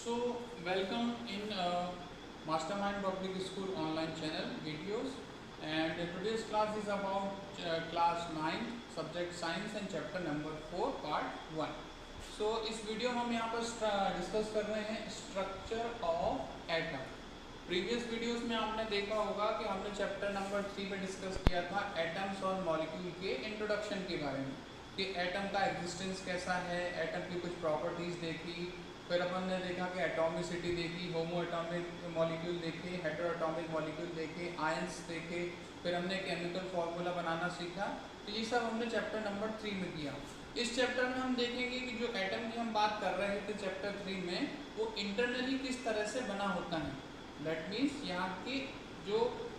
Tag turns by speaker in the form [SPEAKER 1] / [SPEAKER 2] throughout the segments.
[SPEAKER 1] So, welcome in Mastermind Public School online channel videos, and today's class is about class 9 subject science and chapter number 4 part 1. So इस video में हम यहाँ पर discuss कर रहे हैं structure of atom. Previous videos में आपने देखा होगा कि हमने चैप्टर नंबर 3 में डिस्कस किया था एटम्स और मॉलिक्यूल के इंट्रोडक्शन के बारे में कि एटम का एग्जिस्टेंस कैसा है, एटम की कुछ प्रॉपर्टीज देखी, फिर अपन ने देखा कि एटॉमिसिटी देखी, होमो एटॉमिक मॉलिक्यूल देखे, हेटेरो एटॉमिक मॉलिक्यूल देखे, आयंस देखे, फिर हमने केमिकल फार्मूला बनाना सीखा। तो ये सब हमने चैप्टर नंबर 3 में किया। इस चैप्टर में हम देखेंगे कि जो एटम की हम बात कर रहे थे चैप्टर 3 में, वो इंटरनली किस तरह से बना होता है। दैट मीन्स यहाँ की जो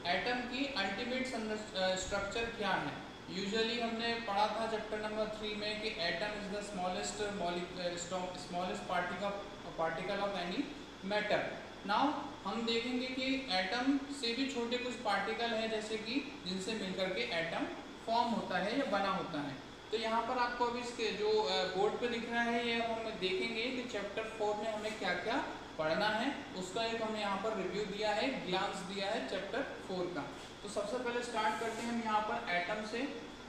[SPEAKER 1] एटम की अल्टीमेट स्ट्रक्चर क्या है। यूजुअली हमने पढ़ा था चैप्टर नंबर 3 में कि atom is the smallest particle of any matter. Now हम देखेंगे कि एटम से भी छोटे कुछ पार्टिकल हैं जैसे कि जिनसे मिलकर के एटम फॉर्म होता है या बना होता है। तो यहाँ पर आपको अभी इसके जो बोर्ड पे दिख रहा है ये हम देखेंगे कि चैप्टर 4 में हमें क्या क्या पढ़ना है, उसका एक हमने यहाँ पर रिव्यू दिया है, ग्लांस दिया है चैप्टर 4 का। तो सबसे पहले स्टार्ट करते हैं हम यहाँ पर एटम से।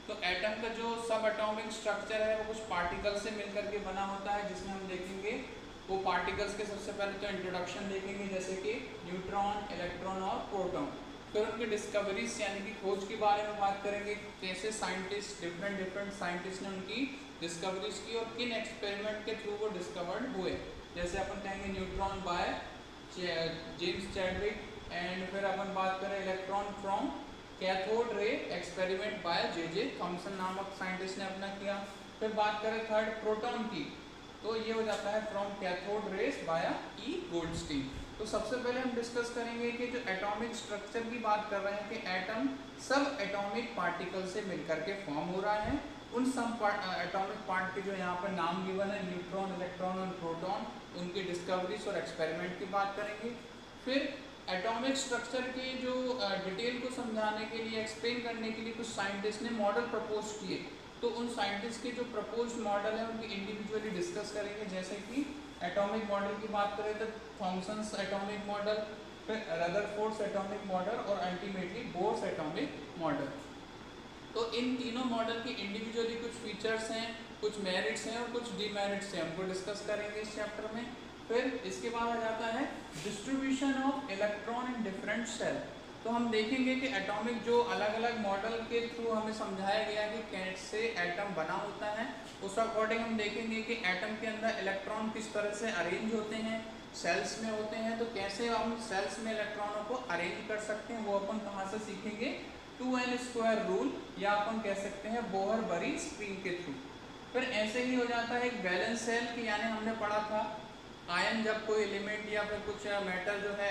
[SPEAKER 1] तो एटम का जो सब एटॉमिक स्ट्रक्चर है वो कुछ पार्टिकल से मिलकर के बना होता है, जिसमें हम देखेंगे वो पार्टिकल्स के सबसे पहले तो इंट्रोडक्शन देखेंगे जैसे कि न्यूट्रॉन, इलेक्ट्रॉन और प्रोटॉन। फिर उनकी डिस्कवरीज यानी कि खोज के बारे में बात करेंगे, कैसे साइंटिस्ट डिफरेंट साइंटिस्ट ने उनकी डिस्कवरीज की और किन एक्सपेरिमेंट के थ्रू वो डिस्कवर्ड हुए। जैसे अपन कहेंगे neutron by James Chadwick, and फिर अपन बात करें electron from cathode ray experiment by J Thomson नामक साइंटिस्ट ने अपना किया। फिर बात करें थर्ड प्रोटॉन की, तो ये हो जाता है from cathode rays by E Goldstein. तो सबसे पहले हम डिस्कस करेंगे कि जो एटॉमिक स्ट्रक्चर की बात कर रहे हैं कि एटम सब एटॉमिक पार्टिकल से मिलकर के फॉर्म हो रहा है। उन सब एटॉमिक पार्ट के जो यहाँ पर नाम गिवन है न्यूट्रॉन, इलेक्ट्रॉन और प्रोटॉन, उनकी डिस्कवरीज और एक्सपेरिमेंट की बात करेंगे। फिर एटॉमिक स्ट्रक्चर के जो डिटेल को समझाने के लिए, एक्सप्लेन करने के लिए कुछ साइंटिस्ट ने मॉडल प्रपोज किए। तो उन साइंटिस्ट के जो प्रपोज मॉडल है उनकी इंडिविजुअली डिस्कस करेंगे। जैसे कि एटॉमिक मॉडल की बात करें तो थॉमसन्स एटॉमिक मॉडल, फिर रदरफोर्ड्स एटॉमिक मॉडल और अल्टीमेटली बोर्स एटॉमिक मॉडल। तो इन तीनों मॉडल की इंडिविजुअली कुछ फीचर्स हैं, कुछ मेरिट्स हैं और कुछ डीमेरिट्स हैं, हमको डिस्कस करेंगे इस चैप्टर में। फिर इसके बाद आ जाता है distribution of electron in different shell. तो हम देखेंगे कि एटॉमिक जो अलग अलग मॉडल के थ्रू हमें समझाया गया कि कैसे एटम बना होता है, उस अकॉर्डिंग हम देखेंगे कि एटम के अंदर इलेक्ट्रॉन किस तरह से अरेंज होते हैं, सेल्स में होते हैं। तो कैसे हम सेल्स में इलेक्ट्रॉनों को अरेंज कर सकते हैं वो अपन कहाँ से सीखेंगे, 2n स्क्वायर रूल या अपन कह सकते हैं बोहर-बरी स्क्रीन के थ्रू। फिर ऐसे ही हो जाता है एक बैलेंस सेल की, यानी हमने पढ़ा था आयन जब कोई एलिमेंट या फिर कुछ मेटल जो है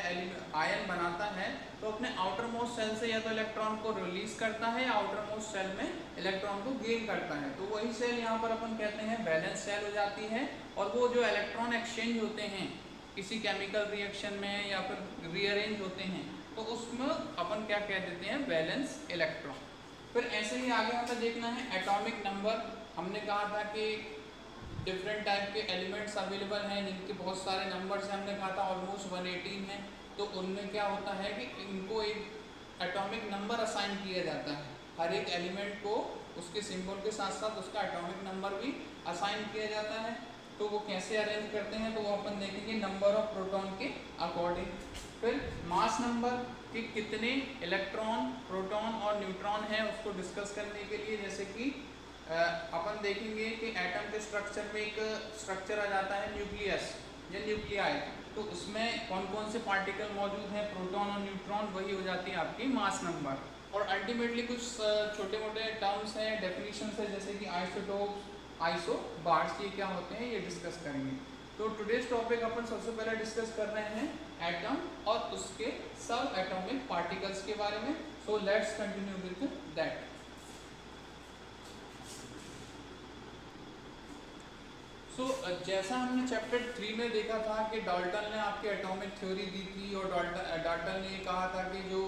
[SPEAKER 1] आयन बनाता है तो अपने आउटर मोस्ट सेल से या तो इलेक्ट्रॉन को रिलीज करता है या आउटर मोस्ट सेल में इलेक्ट्रॉन को गेन करता है। तो वही सेल यहाँ पर अपन कहते हैं बैलेंस सेल हो जाती है। और वो जो इलेक्ट्रॉन एक्सचेंज होते हैं किसी केमिकल रिएक्शन में या फिर रीअरेंज होते हैं तो उसमें अपन क्या कह देते हैं, बैलेंस इलेक्ट्रॉन। फिर ऐसे ही आगे हमें देखना है एटॉमिक नंबर। हमने कहा था कि डिफरेंट टाइप के एलिमेंट्स अवेलेबल हैं जिनके बहुत सारे नंबर्स हैं, हमने कहा था ऑलमोस्ट 118 हैं। तो उनमें क्या होता है कि इनको एक एटॉमिक नंबर असाइन किया जाता है, हर एक एलिमेंट को उसके सिंबल के साथ साथ उसका एटॉमिक नंबर भी असाइन किया जाता है। तो वो कैसे अरेंज करते हैं तो वो अपन देखेंगे नंबर ऑफ प्रोटॉन के अकॉर्डिंग। फिर मास नंबर कि कितने इलेक्ट्रॉन, प्रोटॉन और न्यूट्रॉन हैं उसको डिस्कस करने के लिए, जैसे कि अपन देखेंगे कि एटम के स्ट्रक्चर में एक स्ट्रक्चर आ जाता है न्यूक्लियस या न्यूक्लियाई। तो उसमें कौन कौन से पार्टिकल मौजूद हैं, प्रोटॉन और न्यूट्रॉन, वही हो जाती है आपकी मास नंबर। और अल्टीमेटली कुछ छोटे मोटे टर्म्स हैं, डेफिनेशन है, जैसे कि आइसोटोप्स, आइसोबार्स, ये क्या होते हैं ये डिस्कस करेंगे। तो टुडेज टॉपिक अपन सबसे पहले डिस्कस कर रहे हैं एटम और उसके सब एटॉमिक पार्टिकल्स के बारे में। So let's continue with that. जैसा हमने चैप्टर 3 में देखा था कि डाल्टन ने आपकी एटॉमिक थ्योरी दी थी और डाल्टन ने कहा था कि जो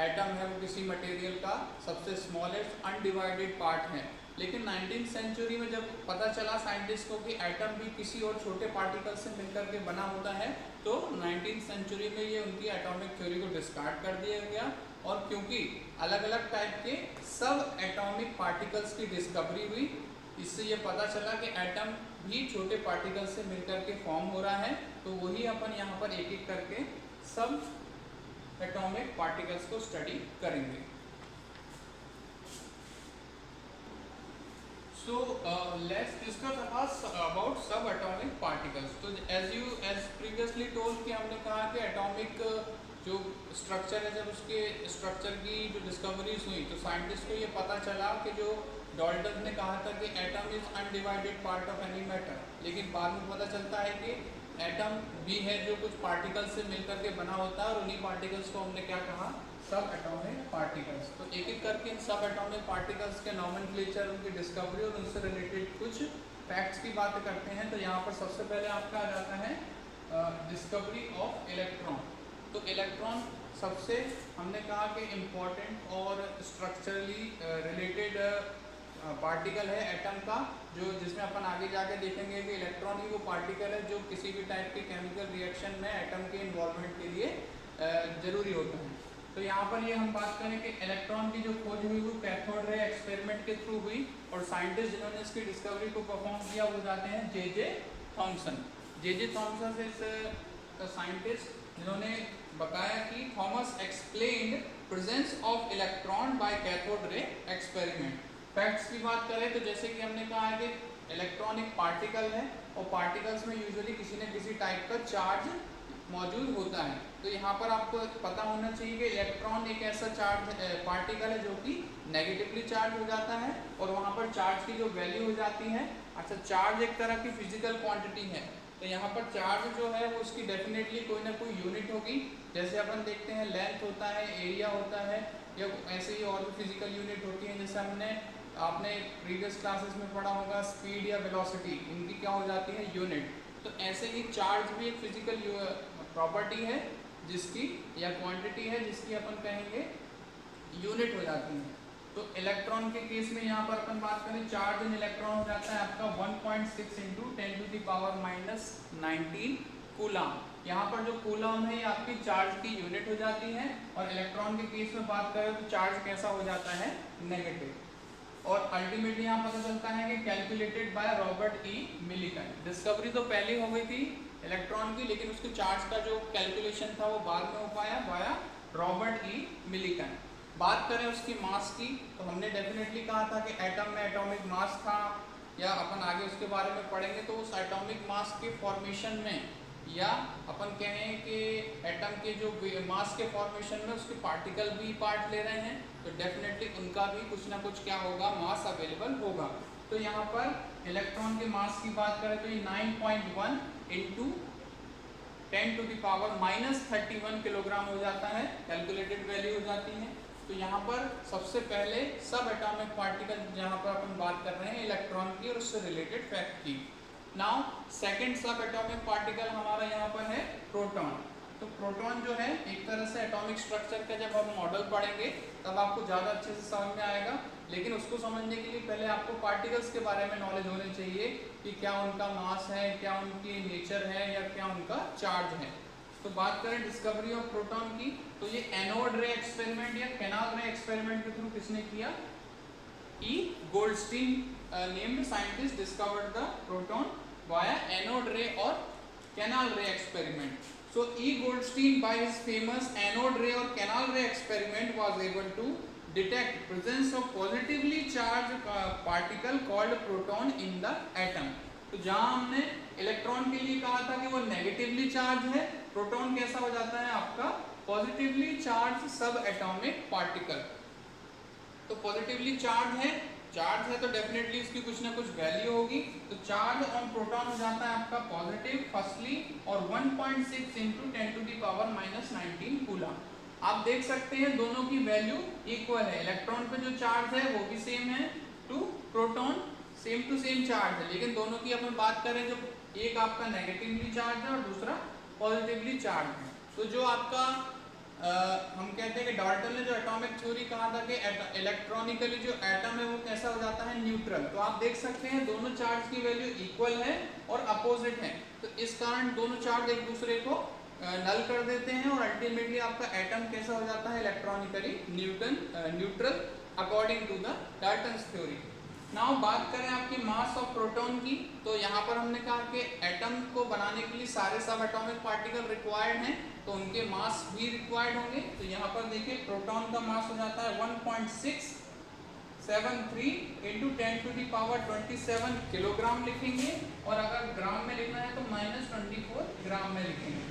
[SPEAKER 1] एटम है वो किसी मटेरियल का सबसे स्मॉलेस्ट अनडिवाइडेड पार्ट है। लेकिन 19th सेंचुरी में जब पता चला साइंटिस्ट को कि एटम भी किसी और छोटे पार्टिकल से मिलकर के बना होता है, तो 19th सेंचुरी में ये उनकी एटॉमिक थ्योरी को डिस्कार्ड कर दिया गया। और क्योंकि अलग अलग टाइप के सब एटॉमिक पार्टिकल्स की डिस्कवरी हुई, इससे ये पता चला कि एटम भी छोटे पार्टिकल से मिलकर के फॉर्म हो रहा है। तो वही अपन यहाँ पर एक एक करके सब एटॉमिक पार्टिकल्स को स्टडी करेंगे। So let's discuss about subatomic particles. तो as previously told कि हमने कहा कि एटॉमिक जो स्ट्रक्चर है, जब उसके स्ट्रक्चर की जो डिस्कवरीज हुई तो साइंटिस्ट को ये पता चला कि जो डाल्टन ने कहा था कि atom is undivided part of any matter, लेकिन बाद में पता चलता है कि एटम भी है जो कुछ पार्टिकल से मिलकर के बना होता है, और उन्हीं पार्टिकल्स को हमने क्या कहा, सब एटॉमिक पार्टिकल्स। तो एक एक करके इन सब एटॉमिक पार्टिकल्स के नॉमेनक्लेचर, उनकी डिस्कवरी और उनसे रिलेटेड कुछ फैक्ट्स की बात करते हैं। तो यहाँ पर सबसे पहले आपका आ जाता है डिस्कवरी ऑफ इलेक्ट्रॉन। तो इलेक्ट्रॉन सबसे हमने कहा कि इम्पॉर्टेंट और स्ट्रक्चरली रिलेटेड पार्टिकल है एटम का, जो जिसमें अपन आगे जाके देखेंगे कि इलेक्ट्रॉन ही वो पार्टिकल है जो किसी भी टाइप के केमिकल रिएक्शन में एटम के इन्वॉल्वमेंट के लिए ज़रूरी होता है। तो यहाँ पर ये हम बात करें कि इलेक्ट्रॉन की जो खोज हुई वो कैथोड रे एक्सपेरिमेंट के थ्रू हुई, और साइंटिस्ट जिन्होंने इसकी डिस्कवरी को परफॉर्म किया वो जाते हैं J Thomson. J Thomson is scientist जिन्होंने बताया कि Thomas explained presence of electron by cathode ray experiment. Facts की बात करें तो जैसे कि हमने कहा है कि इलेक्ट्रॉन एक पार्टिकल है, और पार्टिकल्स में यूजुअली किसी न किसी टाइप का चार्ज मौजूद होता है। तो यहाँ पर आपको पता होना चाहिए कि इलेक्ट्रॉन एक ऐसा चार्ज पार्टिकल है जो कि नेगेटिवली चार्ज हो जाता है, और वहाँ पर चार्ज की जो वैल्यू हो जाती है, अच्छा चार्ज एक तरह की फिजिकल क्वांटिटी है, तो यहाँ पर चार्ज जो है वो उसकी डेफिनेटली कोई ना कोई यूनिट होगी। जैसे अपन देखते हैं लेंथ होता है, एरिया होता है, या ऐसे ही और भी फिजिकल यूनिट होती है। जैसे आपने प्रीवियस क्लासेस में पढ़ा होगा स्पीड या वेलोसिटी, इनकी क्या हो जाती है, यूनिट। तो ऐसे ही चार्ज भी एक फिजिकल प्रॉपर्टी है जिसकी, या क्वांटिटी है जिसकी अपन कहेंगे यूनिट हो जाती है। तो इलेक्ट्रॉन के केस में यहाँ पर अपन बात करें, चार्ज इन इलेक्ट्रॉन हो जाता है आपका 1.6 × 10⁻⁻19 कूलम। यहाँ पर जो कूलम है ये आपकी चार्ज की यूनिट हो जाती है, और इलेक्ट्रॉन के केस में बात करें तो चार्ज कैसा हो जाता है, नेगेटिव। और अल्टीमेटली यहाँ पता चलता है कि calculated by Robert E Millikan. Discovery तो पहले हो गई थी इलेक्ट्रॉन की, लेकिन उसके चार्ज का जो कैलकुलेशन था वो बाद में हो पाया बाय रॉबर्ट ई मिलिकन। बात करें उसकी मास की, तो हमने डेफिनेटली कहा था कि एटम में एटॉमिक मास था, या अपन आगे उसके बारे में पढ़ेंगे। तो उस एटॉमिक मास के फॉर्मेशन में, या अपन कहें कि एटम के जो मास के फॉर्मेशन में उसके पार्टिकल भी पार्ट ले रहे हैं, तो डेफिनेटली उनका भी कुछ ना कुछ क्या होगा, मास अवेलेबल होगा। तो यहाँ पर इलेक्ट्रॉन के मास की बात करें तो ये 9.1 × 10⁻⁻31 किलोग्राम हो जाता है, कैलकुलेटेड वैल्यू हो जाती है। तो यहाँ पर सबसे पहले सब एटॉमिक पार्टिकल जहाँ पर अपन बात कर रहे हैं इलेक्ट्रॉन की और उससे रिलेटेड फैक्ट की। नाउ सेकंड सब एटॉमिक पार्टिकल हमारा यहाँ पर है प्रोटॉन। तो प्रोटॉन जो है एक तरह से एटॉमिक स्ट्रक्चर का जब हम मॉडल पढ़ेंगे तब आपको ज़्यादा अच्छे से समझ में आएगा, लेकिन उसको समझने के लिए पहले आपको पार्टिकल्स के बारे में नॉलेज होनी चाहिए कि क्या उनका मास है, क्या उनकी नेचर है, या क्या उनका चार्ज है। तो बात करें डिस्कवरी ऑफ प्रोटॉन की, तो ये एनोड रे एक्सपेरिमेंट या कैनाल रे एक्सपेरिमेंट के थ्रू किसने किया, ई Goldstein named scientist discovered the proton via anode रे और कैनाल रे experiment. So E. Goldstein by his famous anode ray और canal ray experiment was able to detect presence of positively charged particle called proton in the atom। तो जहाँ हमने electron के लिए कहा था कि वो नेगेटिवली चार्ज है, प्रोटॉन कैसा हो जाता है आपका पॉजिटिवली चार्ज सब एटॉमिक पार्टिकल। तो पॉजिटिवली चार्ज है तो डेफिनेटली इसकी कुछ ना कुछ वैल्यू होगी। तो चार्ज ऑन प्रोटॉन हो जाता है आपका पॉजिटिव फर्स्टली, और 1.6 × 10⁻⁻19 कूलम। आप देख सकते हैं दोनों की वैल्यू इक्वल है, इलेक्ट्रॉन पे जो चार्ज है वो भी सेम है to proton, same to same charge है, लेकिन दोनों की अपन बात करें जो एक आपका नेगेटिवली चार्ज है और दूसरा पॉजिटिवली चार्ज है। तो जो आपका हम कहते हैं कि डाल्टन ने जो एटॉमिक थ्योरी कहा था कि इलेक्ट्रॉनिकली जो एटम है वो कैसा हो जाता है, न्यूट्रल। तो आप देख सकते हैं दोनों चार्ज की वैल्यू इक्वल है और अपोजिट है, तो इस कारण दोनों चार्ज एक दूसरे को नल कर देते हैं और अल्टीमेटली आपका एटम कैसा हो जाता है, electronically neutral according to the Dalton's theory. Now बात करें आपकी मास ऑफ प्रोटॉन की, तो यहाँ पर हमने कहा कि एटम को बनाने के लिए सारे सब एटॉमिक पार्टिकल रिक्वायर्ड हैं, तो उनके मास भी रिक्वायर्ड होंगे। तो यहाँ पर देखिए प्रोटॉन का मास हो जाता है 1.673 इंटू 10⁻27 किलोग्राम लिखेंगे, और अगर ग्राम में लिखना है तो -24 ग्राम में लिखेंगे।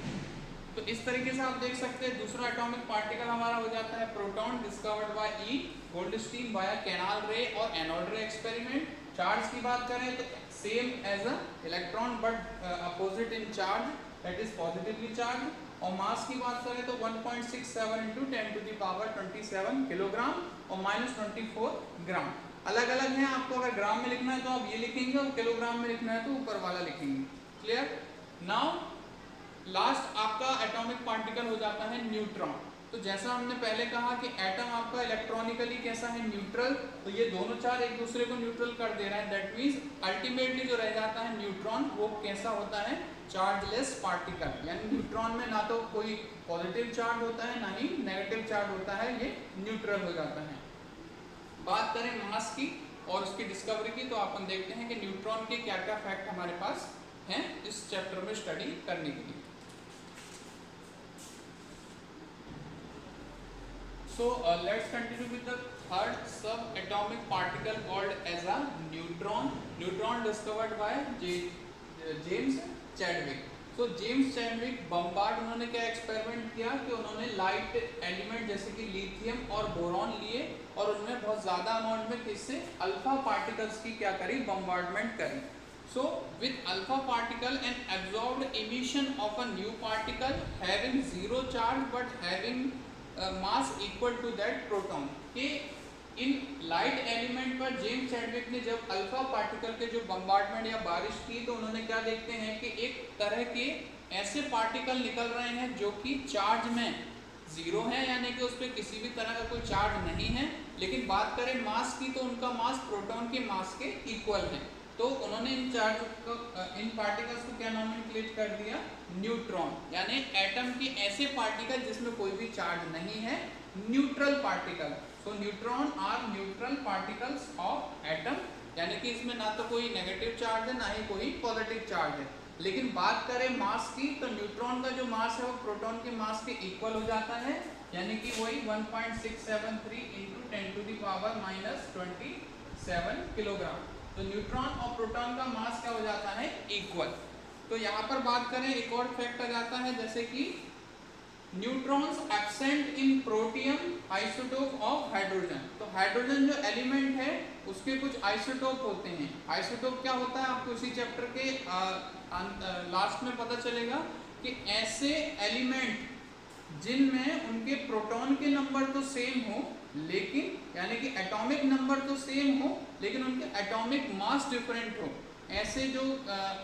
[SPEAKER 1] तो इस तरीके से आप देख सकते हैं दूसरा एटॉमिक पार्टिकल हमारा हो जाता है proton, discovered by E Goldstein via canal रे और एनोड रे एक्सपेरिमेंट। चार्ज की बात करें तो same as a electron but opposite in charge, that is positively charge. और मास की बात करें तो 1.67 इंटू 10⁻27 किलोग्राम और -24 ग्राम। अलग अलग हैं, आपको अगर ग्राम में लिखना है तो आप ये लिखेंगे और किलोग्राम में लिखना है तो ऊपर वाला लिखेंगे। क्लियर? नाउ लास्ट आपका एटॉमिक पार्टिकल हो जाता है न्यूट्रॉन। तो जैसा हमने पहले कहा कि एटम आपका इलेक्ट्रॉनिकली कैसा है, न्यूट्रल, तो ये दोनों चार्ज एक दूसरे को न्यूट्रल कर दे रहा है। दैट मींस अल्टीमेटली जो रह जाता है न्यूट्रॉन वो कैसा होता है, चार्जलेस पार्टिकल। यानी न्यूट्रॉन में ना तो कोई पॉजिटिव चार्ज होता है ना ही नेगेटिव चार्ज होता है, ये न्यूट्रल हो जाता है। बात करें मास की और उसकी डिस्कवरी की, तो अपन देखते हैं कि न्यूट्रॉन के क्या क्या फैक्ट हमारे पास हैं इस चैप्टर में स्टडी करने के लिए। So let's continue with the third subatomic particle called as a neutron. Neutron discovered by James Chadwick. So James Chadwick bombard उन्होंने क्या एक्सपेरिमेंट किया कि उन्होंने लाइट एलिमेंट जैसे कि लिथियम और बोरॉन लिए और उन्होंने बहुत ज़्यादा अमाउंट में किससे अल्फा पार्टिकल्स की क्या करी, बम्बार्डमेंट करी। So with alpha particle and absorbed emission of a new particle having zero charge but having mass equal to that proton के इन लाइट एलिमेंट पर जेम्स चैडविक ने जब अल्फा पार्टिकल के जो बम्बार्डमेंट या बारिश की, तो उन्होंने क्या देखते हैं कि एक तरह के ऐसे पार्टिकल निकल रहे हैं जो कि चार्ज में जीरो है, यानी कि उस पर किसी भी तरह का कोई चार्ज नहीं है। लेकिन बात करें मास की तो उनका मास प्रोटॉन के मास के इक्वल है। तो उन्होंने इन चार्ज को इन पार्टिकल्स को क्या नॉमेनक्लेट कर दिया, न्यूट्रॉन। यानी एटम के ऐसे पार्टिकल जिसमें कोई भी चार्ज नहीं है, neutral particle. So neutron are neutral particles of atom, यानी कि इसमें ना तो कोई नेगेटिव चार्ज है ना ही कोई पॉजिटिव चार्ज है। लेकिन बात करें मास की तो न्यूट्रॉन का जो मास है वो प्रोटॉन के मास के इक्वल हो जाता है, यानी कि वही 1.673 इंटू 10⁻27 किलोग्राम। तो न्यूट्रॉन और प्रोटॉन का मास क्या हो जाता है, इक्वल। तो यहाँ पर बात करें एक और फैक्ट आ जाता है, जैसे कि neutrons absent in protium isotope of hydrogen. तो हाइड्रोजन जो एलिमेंट है उसके कुछ आइसोटोप होते हैं। आइसोटोप क्या होता है आपको इसी चैप्टर के लास्ट में पता चलेगा कि ऐसे एलिमेंट जिनमें उनके प्रोटॉन के नंबर तो सेम हो, लेकिन यानी कि एटॉमिक नंबर तो सेम हो लेकिन उनके एटॉमिक मास डिफरेंट हो, ऐसे जो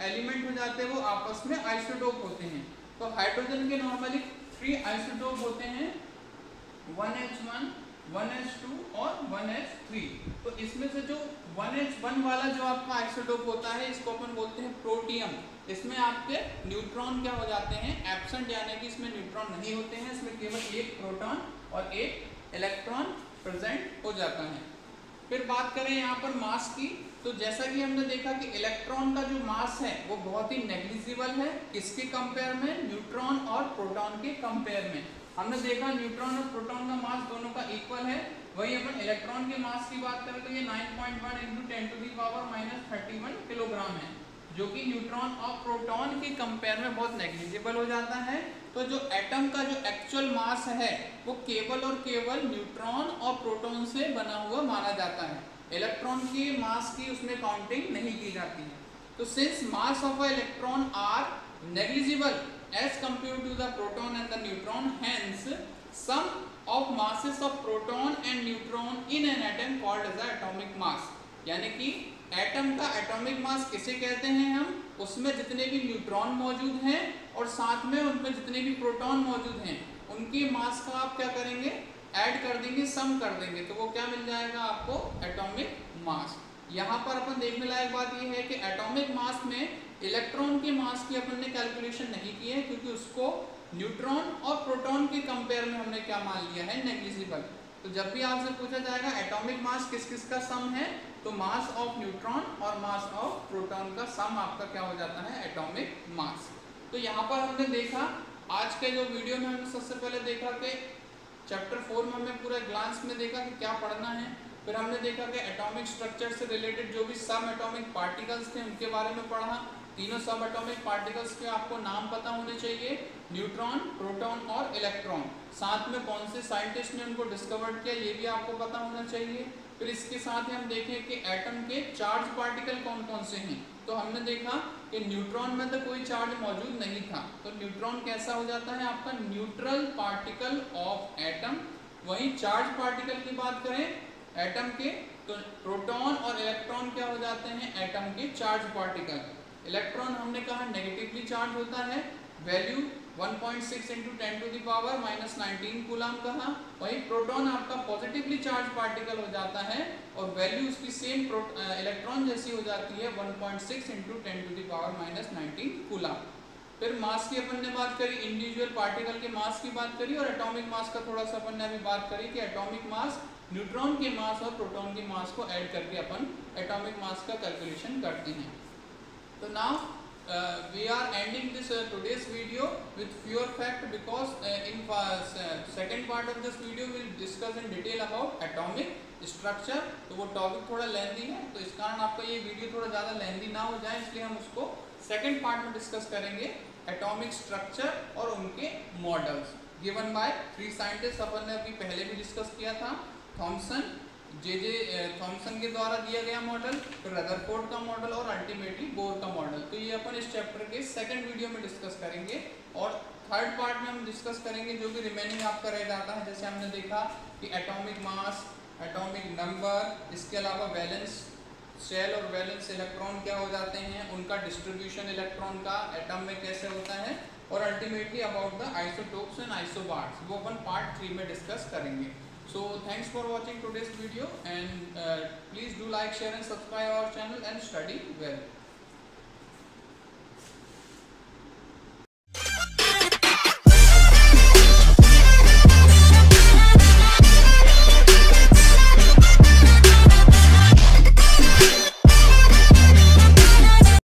[SPEAKER 1] एलिमेंट हो जाते हैं वो आपस में आइसोटोप होते हैं। तो हाइड्रोजन के नॉर्मली 3 आइसोटोप होते हैं, 1H1, 1H2 और 1H3। तो इसमें से जो 1H1 वाला जो आपका आइसोटोप होता है इसको अपन बोलते हैं प्रोटियम। इसमें आपके न्यूट्रॉन क्या हो जाते हैं, एब्सेंट, यानी कि इसमें न्यूट्रॉन नहीं होते हैं, इसमें केवल एक प्रोटॉन और एक इलेक्ट्रॉन प्रेजेंट हो जाता है। फिर बात करें यहाँ पर मास की, तो जैसा कि हमने देखा कि इलेक्ट्रॉन का जो मास है वो बहुत ही नेग्लिजिबल है, किसके कंपेयर में, न्यूट्रॉन और प्रोटॉन के कंपेयर में। हमने देखा न्यूट्रॉन और प्रोटॉन का मास दोनों का इक्वल है। वही अपन इलेक्ट्रॉन के मास की बात करें तो ये 9.1 इंटू 10⁻31 किलोग्राम है, जो कि न्यूट्रॉन और प्रोटॉन के कंपेयर में बहुत नेग्लिजिबल हो जाता है। तो जो एटम का जो एक्चुअल मास है वो केवल और केवल न्यूट्रॉन और प्रोटॉन से बना हुआ माना जाता है, इलेक्ट्रॉन के मास की उसमें काउंटिंग नहीं की जाती है। तो since mass of a electron are negligible as compared to the proton and the neutron, hence sum of masses of proton and neutron in an atom called as atomic mass. यानी कि atom का atomic mass किसे कहते हैं हम, उसमें जितने भी न्यूट्रॉन मौजूद हैं और साथ में उनमें जितने भी प्रोटॉन मौजूद हैं उनके मास का आप क्या करेंगे, ऐड कर देंगे, सम कर देंगे, तो वो क्या मिल जाएगा आपको, एटॉमिक मास। यहाँ पर अपन देखने लायक बात ये है कि एटॉमिक मास में इलेक्ट्रॉन के मास की अपन ने कैलकुलेशन नहीं की है, क्योंकि उसको न्यूट्रॉन और प्रोटॉन के कंपेयर में हमने क्या मान लिया है, नेग्लिजिबल। तो जब भी आपसे पूछा जाएगा एटॉमिक मास किस किस का सम है, तो मास ऑफ न्यूट्रॉन और मास ऑफ प्रोटॉन का सम आपका क्या हो जाता है, एटॉमिक मास। तो यहाँ पर हमने देखा आज के जो वीडियो में हमने सबसे पहले देखा कि चैप्टर 4 में हमने पूरा ग्लांस में देखा कि क्या पढ़ना है। फिर हमने देखा कि एटॉमिक स्ट्रक्चर से रिलेटेड जो भी सब एटॉमिक पार्टिकल्स थे उनके बारे में पढ़ा। तीनों सब एटॉमिक पार्टिकल्स के आपको नाम पता होने चाहिए, न्यूट्रॉन, प्रोटॉन और इलेक्ट्रॉन। साथ में कौन से साइंटिस्ट ने उनको डिस्कवर किया ये भी आपको पता होना चाहिए। फिर इसके साथ ही हम देखें कि एटम के चार्ज पार्टिकल कौन कौन से हैं। तो हमने देखा कि न्यूट्रॉन में तो कोई चार्ज मौजूद नहीं था, तो न्यूट्रॉन कैसा हो जाता है आपका, न्यूट्रल पार्टिकल ऑफ एटम। वहीं चार्ज पार्टिकल की बात करें एटम के, तो प्रोटॉन और इलेक्ट्रॉन क्या हो जाते हैं, एटम के चार्ज पार्टिकल। इलेक्ट्रॉन हमने कहा नेगेटिवली चार्ज होता है, वैल्यू 1.6 × 10⁻⁻19 कूलम कहा। वही प्रोटॉन आपका पॉजिटिवली चार्ज पार्टिकल हो जाता है और वैल्यू उसकी सेम इलेक्ट्रॉन जैसी हो जाती है 1.6 × 10⁻⁻19 कूलम। फिर मास की अपन ने बात करी, इंडिविजुअल पार्टिकल के मास की बात करी, और एटॉमिक मास का थोड़ा सा अपन ने अभी बात करी कि एटॉमिक मास न्यूट्रॉन के मास और प्रोटॉन के मास को ऐड करके अपन एटॉमिक मास का कैलकुलेशन करते हैं। तो now we are ending this today's video with fewer fact, because in second part of this video we will discuss in detail about atomic structure। तो वो टॉपिक थोड़ा लेंदी है, तो इस कारण आपका ये वीडियो थोड़ा ज़्यादा लेंदी ना हो जाए, इसलिए हम उसको सेकंड पार्ट में डिस्कस करेंगे। एटॉमिक स्ट्रक्चर और उनके मॉडल्स गिवन बाय 3 साइंटिस्ट, अपन ने अभी पहले भी डिस्कस किया था, थॉमसन, जे थॉमसन के द्वारा दिया गया मॉडल, फिर रदरफोर्ड का मॉडल और अल्टीमेटली बोर का मॉडल। तो ये अपन इस चैप्टर के सेकंड वीडियो में डिस्कस करेंगे। और थर्ड पार्ट में हम डिस्कस करेंगे जो भी रिमेनिंग आपका रह जाता है, जैसे हमने देखा कि एटॉमिक मास, एटॉमिक नंबर, इसके अलावा वैलेंस शेल और वैलेंस इलेक्ट्रॉन क्या हो जाते हैं, उनका डिस्ट्रीब्यूशन इलेक्ट्रॉन का एटम में कैसे होता है, और ultimately about the isotopes and isobars, वो अपन पार्ट 3 में डिस्कस करेंगे। So thanks for watching today's video, and please do like, share and subscribe our channel and study well.